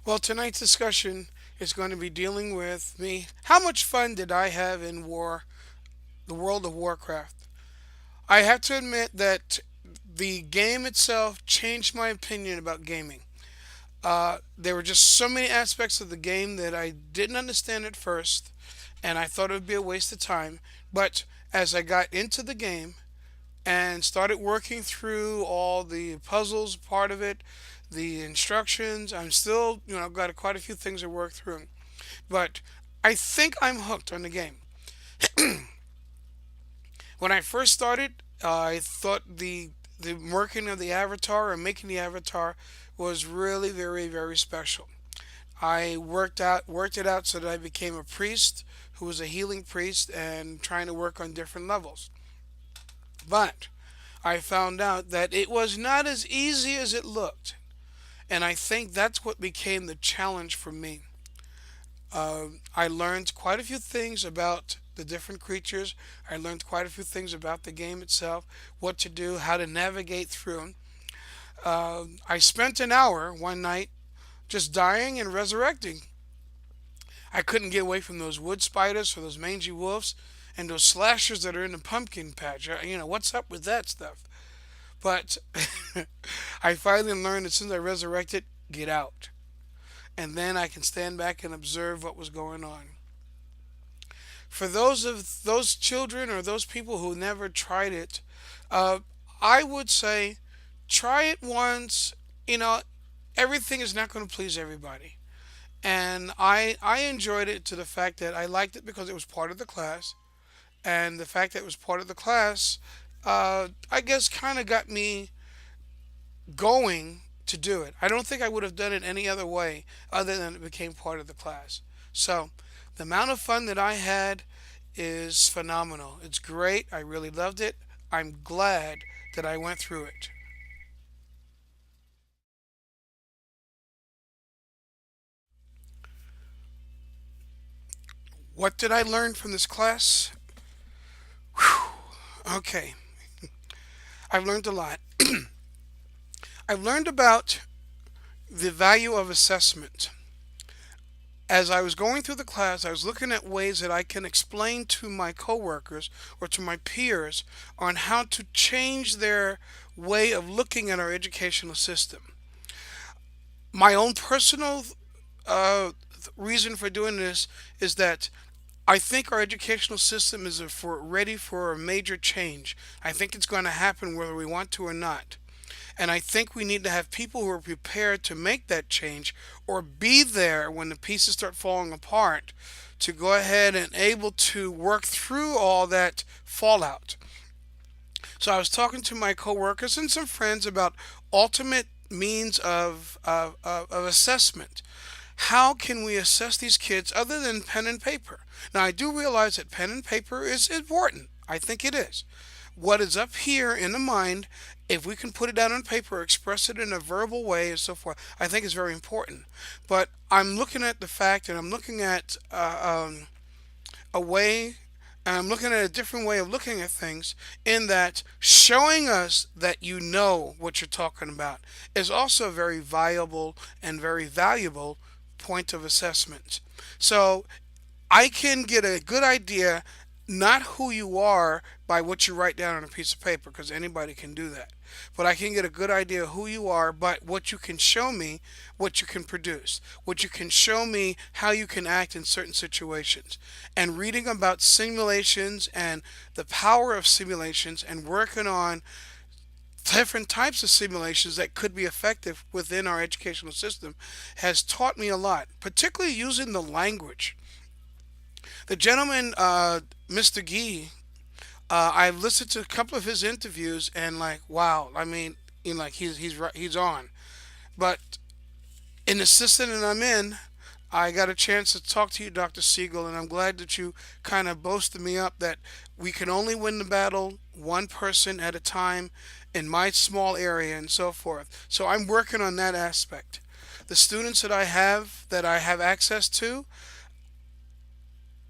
Well, tonight's discussion is going to be dealing with me. How much fun did I have in the World of Warcraft? I have to admit that the game itself changed my opinion about gaming. There were just so many aspects of the game that I didn't understand at first, and I thought it would be a waste of time. But as I got into the game and started working through all the puzzles, part of it, the instructions, I'm still, got quite a few things to work through. But I think I'm hooked on the game. When I first started, I thought the working of the avatar and making the avatar was really very special. I worked it out so that I became a priest who was a healing priest and trying to work on different levels. But I found out that it was not as easy as it looked, and I think that's what became the challenge for me. I learned quite a few things about the different creatures. I learned quite a few things about the game itself, what to do, how to navigate through. I spent an hour one night just dying and resurrecting. I couldn't get away from those wood spiders or those mangy wolves and those slashers that are in the pumpkin patch. What's up with that stuff? But I finally learned as soon as I resurrected, get out. And then I can stand back and observe what was going on. For those children or those people who never tried it, uh, I would say try it once. You know, everything is not going to please everybody, and I enjoyed it to the fact that I liked it because it was part of the class, and the fact that it was part of the class, I guess, kind of got me going to do it. I don't think I would have done it any other way other than it became part of the class. So the amount of fun that I had is phenomenal. It's great. I really loved it. I'm glad that I went through it. What did I learn from this class? Okay, I've learned a lot. I've learned about the value of assessment. As I was going through the class, I was looking at ways that I can explain to my coworkers or to my peers on how to change their way of looking at our educational system. My own personal reason for doing this is that I think our educational system is ready for a major change. I think it's going to happen whether we want to or not. And I think we need to have people who are prepared to make that change or be there when the pieces start falling apart to go ahead and able to work through all that fallout. So I was talking to my coworkers and some friends about ultimate means of assessment. How can we assess these kids other than pen and paper? Now, I do realize that pen and paper is important. I think it is. What is up here in the mind, if we can put it down on paper, express it in a verbal way, and so forth, I think is very important. But I'm looking at the fact, and I'm looking at a way, and I'm looking at a different way of looking at things, in that showing us that you know what you're talking about is also a very viable and very valuable point of assessment. So I can get a good idea not who you are by what you write down on a piece of paper, because anybody can do that. But I can get a good idea of who you are by what you can show me, what you can produce, what you can show me, how you can act in certain situations. And reading about simulations and the power of simulations and working on different types of simulations that could be effective within our educational system has taught me a lot, particularly using the language. The gentleman, Mr. Gee, I've listened to a couple of his interviews and like, wow, I mean, like he's right, he's on. But in the system that I'm in, I got a chance to talk to you, Dr. Siegel, and I'm glad that you kind of boasted me up that we can only win the battle one person at a time in my small area and so forth. So I'm working on that aspect. The students that I have access to,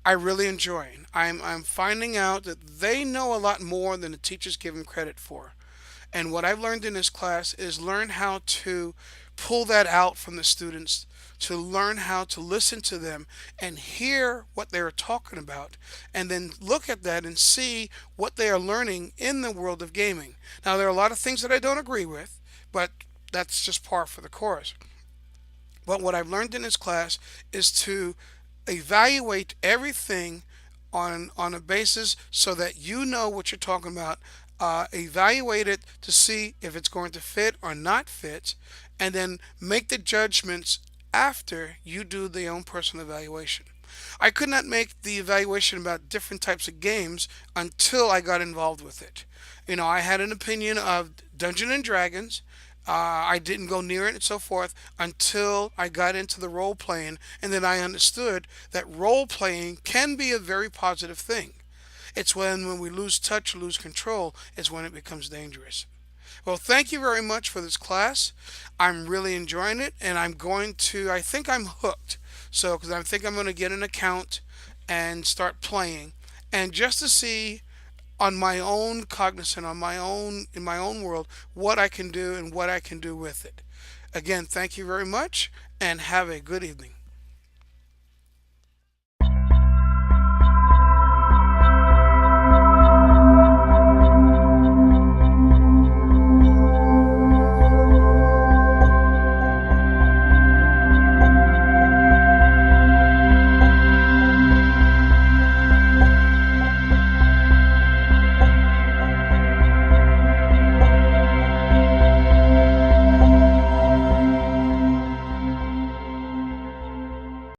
I really enjoy. I'm finding out that they know a lot more than the teachers give them credit for. And what I've learned in this class is learn how to pull that out from the students to learn how to listen to them and hear what they are talking about, and then look at that and see what they are learning in the world of gaming. Now, there are a lot of things that I don't agree with, but that's just par for the course. But what I've learned in this class is to evaluate everything on a basis so that you know what you're talking about. Evaluate it to see if it's going to fit or not fit, and then make the judgments after you do the own personal evaluation. I could not make the evaluation about different types of games until I got involved with it. I had an opinion of Dungeons and Dragons. I didn't go near it and so forth until I got into the role playing, and then I understood that role playing can be a very positive thing. It's when we lose touch, lose control, is when it becomes dangerous. Well, thank you very much for this class. I'm really enjoying it, and I think I'm hooked. So, because I think I'm going to get an account and start playing, and just to see on my own cognizant, in my own world, what I can do and what I can do with it. Again, thank you very much, and have a good evening.